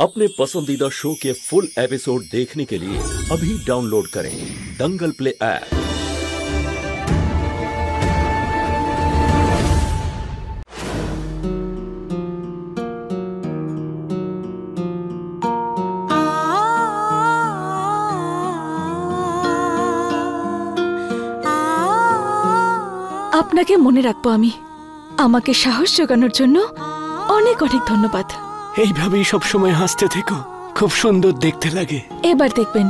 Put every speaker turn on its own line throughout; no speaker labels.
अपने पसंदीदा शो के फुल एपिसोड देखने के लिए अभी डाउनलोड करें दंगल प्ले ऐप।
আপনাকে মনে রাখবো আমি। আমাকে সাহস জোগানোর জন্য অনেক অনেক ধন্যবাদ।
এইভাবেই সবসময় হাসতে থেকো, খুব সুন্দর দেখতে লাগে।
এবার দেখবেন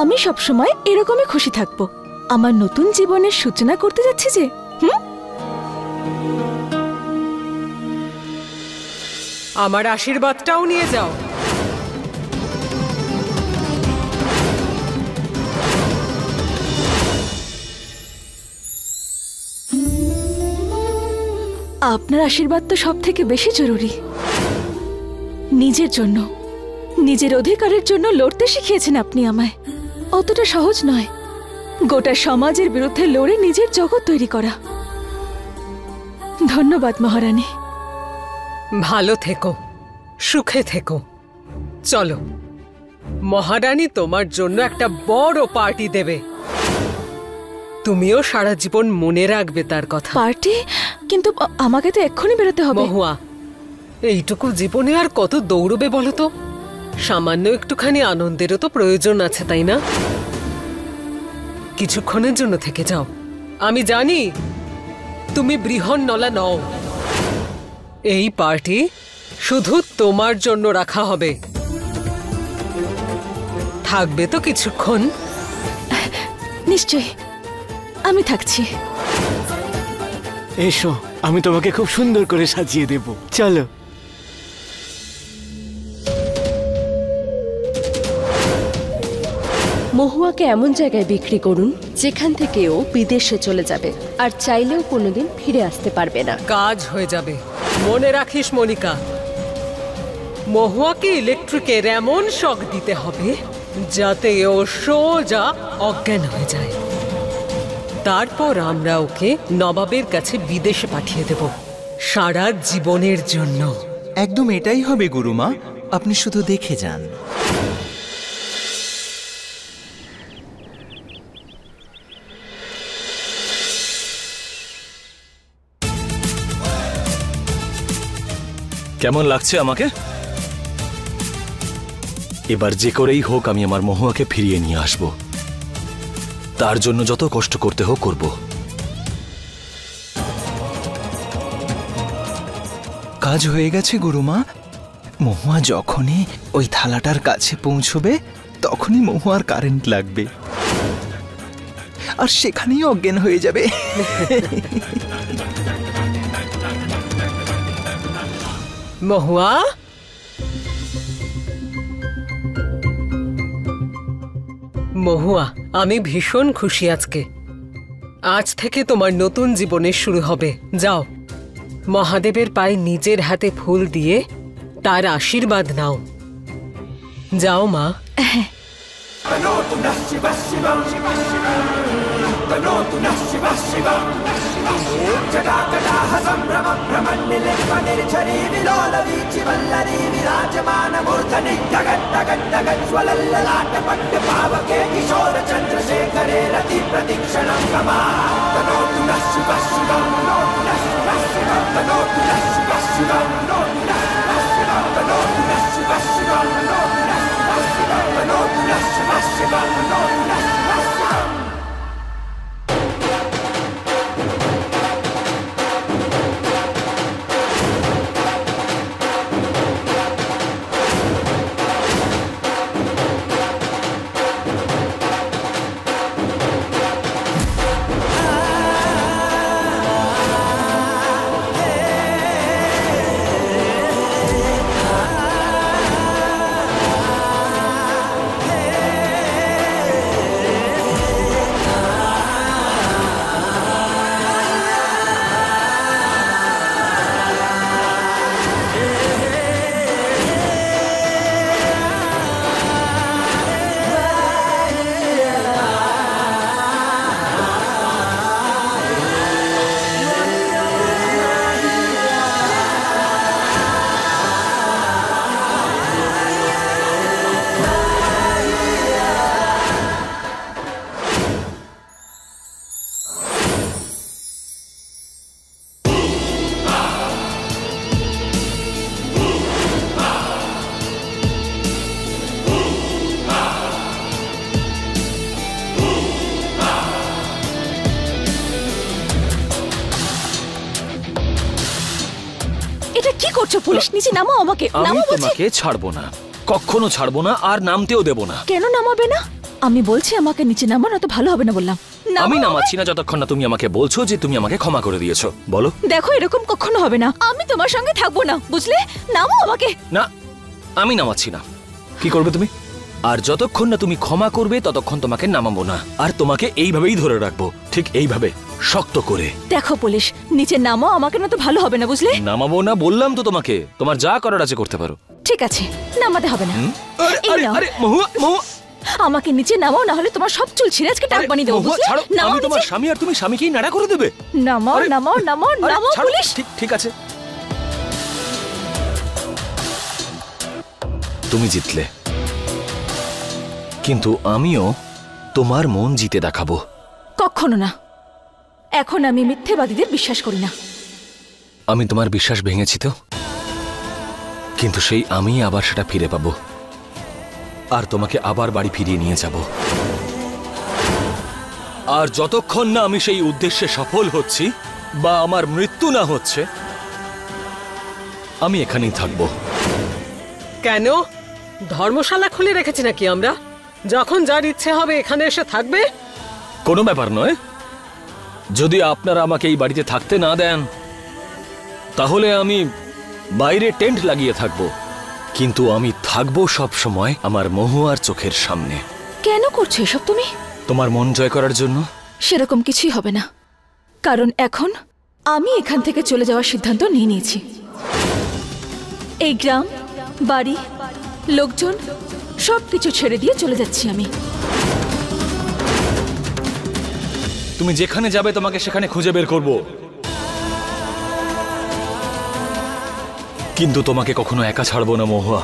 আমি সবসময় এরকমই খুশি থাকবো। আমার নতুন জীবনের সূচনা করতে যাচ্ছি যে।
আমার আশীর্বাদটাও নিয়ে যাও।
আপনার আশীর্বাদ তো সব থেকে বেশি জরুরি। নিজের জন্য, নিজের অধিকারের জন্য লড়তে শিখিয়েছেন আপনি আমায়। অতটা সহজ নয় গোটা সমাজের বিরুদ্ধে লড়ে নিজের জগৎ তৈরি করা। ধন্যবাদ মহারানী।
ভালো থেকো, সুখে থেকো। চলো, মহারানী তোমার জন্য একটা বড় পার্টি দেবে। তুমিও সারা জীবন মনে রাখবে তার কথা।
পার্টি? কিন্তু আমাকে তো এক্ষুনি বেরোতে হবে।
মহুয়া, এইটুকু জীবনে আর কত দৌড়বে বলো তো? সামান্য একটুখানি আনন্দেরও তো প্রয়োজন আছে, তাই না? কিছুক্ষণের জন্য থেকে যাও। আমি জানি তুমি বৃহন্নলা নও। এই পার্টি শুধু তোমার জন্য রাখা হবে। থাকবে তো কিছুক্ষণ?
নিশ্চয়ই, আমি থাকছি।
এসো, আমি তোমাকে খুব সুন্দর করে সাজিয়ে দেব। চলো।
মহুয়াকে এমন জায়গায় বিক্রি করুন যেখান থেকে ও বিদেশে চলে যাবে আর চাইলেও কোনোদিন ফিরে আসতে পারবে না।
কাজ হয়ে যাবে। মনে রাখিস মনিকা, মহুয়াকে ইলেকট্রিকের এমন শক দিতে হবে যাতে ও সোজা অজ্ঞান হয়ে যায়। তারপর আমরা ওকে নবাবের কাছে বিদেশে পাঠিয়ে দেব সারা জীবনের জন্য।
একদম এটাই হবে গুরুমা, আপনি শুধু দেখে যান।
কেমন লাগছে আমাকে? এবার যে করেই হোক আমি আমার মহুয়াকে ফিরিয়ে নিয়ে আসব। তার জন্য যত কষ্ট করতে হোক করব।
কাজ হয়ে গেছে গুরুমা। মহুয়া যখনই ওই থালাটার কাছে পৌঁছবে তখনই মহুয়ার কারেন্ট লাগবে আর সেখানেই অজ্ঞান হয়ে যাবে।
মহুয়া, মহুয়া, আমি ভীষণ খুশি আজকে। আজ থেকে তোমার নতুন জীবনের শুরু হবে। যাও, মহাদেবের পায়ে নিজের হাতে ফুল দিয়ে তার আশীর্বাদ নাও। যাও মা।
পুলিশ, নিচে নামো আমাকে,
আমি
নামো বলছি।
তোমাকে ছাড়বো না, কখনো ছাড়বো না, আর নামতেও দেবো না।
কেন নামাবে না? আমি বলছি আমাকে নিচে নামো, না তো ভালো হবে না বললাম। নামো
আমি
আমাকে।
নামাচ্ছি না যতক্ষণ না তুমি আমাকে বলছো যে তুমি আমাকে ক্ষমা করে দিয়েছো। বলো।
দেখো এরকম কখনো হবে না, আমি তোমার সঙ্গে থাকবো না, বুঝলে? নামো আমাকে।
না, আমি নামাচ্ছি না। কি করবে তুমি? আর যতক্ষণ না তুমি ক্ষমা করবে ততক্ষণ তোমাকে নামাবো না, আর তোমাকে এইভাবেই ধরে রাখবো, ঠিক এইভাবে শক্ত করে।
দেখো পুলিশ, নিচে নামো আমাকে, না তো ভালো হবে না, বুঝলে?
নামাবো না বললাম তো তোমাকে, তোমার যা করার আছে করতে পারো।
ঠিক আছে, নামাতে হবে না।
আরে
এই
আরে
নাও।
আরে মহুয়া, মহুয়া,
আমাকে নিচে নামাও, না হলে তোমার সব চুল ছিঁড়ে আজকে টাক বানিয়ে দেবো,
মহুয়া,
বুঝলে?
ছাড়ো,
নামাও
আমি তোমার
নিচে।
স্বামী আর তুমি স্বামীকেই নাড়া করে দেবে।
নামাও
আরে,
নামাও নামাও
আরে,
নামাও
ছাড়ো,
পুলিশ।
ঠিক আছে। তুমি জিতলে, কিন্তু আমিও তোমার মন জিতে দেখাবো।
কখনো না, এখন আমি মিথ্যেবাদীদের বিশ্বাস করি না।
আমি তোমার বিশ্বাস ভেঙেছি তো, কিন্তু সেই আমি আবার সেটা ফিরে পাবো, আর তোমাকে আবার বাড়ি ফিরিয়ে নিয়ে যাব। আর যতক্ষণ না আমি সেই উদ্দেশ্যে সফল হচ্ছি বা আমার মৃত্যু না হচ্ছে, আমি এখানেই থাকবো।
কেন ধর্মশালা খুলে রেখেছি নাকি আমরা? যখন যার ইচ্ছে হবে এখানে এসে থাকবে।
কোনো ব্যাপার নয়, যদি আপনারা আমাকে এই বাড়িতে থাকতে না দেন তাহলে আমি বাইরে টেন্ট লাগিয়ে থাকবো, কিন্তু আমি থাকবো সব সময় আমার মহুয়ার চোখের সামনে।
কেন করছো এসব তুমি?
তোমার মন জয় করার জন্য।
সেরকম কিছুই হবে না, কারণ এখন আমি এখান থেকে চলে যাওয়ার সিদ্ধান্ত নিয়ে নিয়েছি। এই গ্রাম, বাড়ি, লোকজন সবকিছু ছেড়ে দিয়ে চলে যাচ্ছি আমি।
তুমি যেখানে যাবে তোমাকে সেখানে খুঁজে বের করব, কিন্তু তোমাকে কখনো একা ছাড়বো না মহুয়া।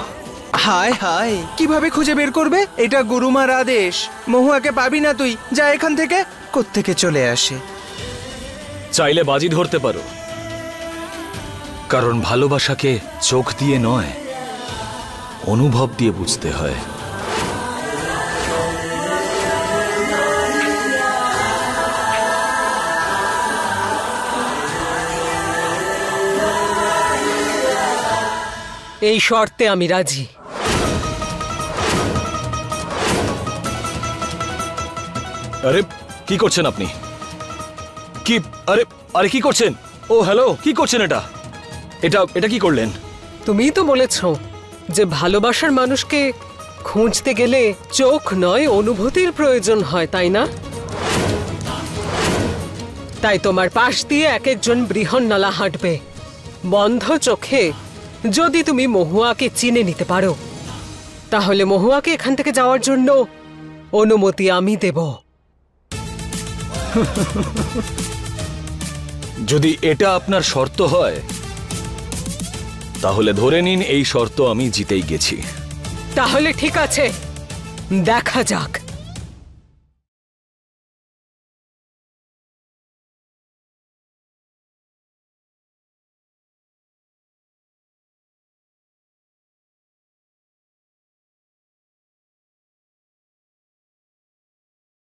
হায় হায়, কিভাবে খুঁজে বের করবে? এটা গুরুমার আদেশ। মহুয়াকে পাবি না তুই, যা এখান থেকে। কোত্থেকে চলে আসে?
চাইলে বাজি ধরতে পারো, কারণ ভালোবাসাকে চোখ দিয়ে নয়, অনুভব দিয়ে বুঝতে হয়।
এই শর্তে আমি রাজি।
আরে কি করছেন আপনি? কি? আরে আরে কি করছেন? ও হ্যালো, কি করছেন? এটা এটা এটা কি করলেন?
তুমিই তো বলেছ যে ভালোবাসার মানুষকে খুঁজতে গেলে চোখ নয় অনুভূতির প্রয়োজন হয়, তাই না? তাই তোমার পাশ দিয়ে এক একজন বৃহন্নলা হাঁটবে। বন্ধ চোখে যদি তুমি মহুয়াকে চিনে নিতে পারো, তাহলে মহুয়াকে এখান থেকে যাওয়ার জন্য অনুমতি আমি দেব।
যদি এটা আপনার শর্ত হয় তাহলে ধরে নিন এই শর্ত আমি জিতেই গেছি।
তাহলে ঠিক আছে, দেখা যাক।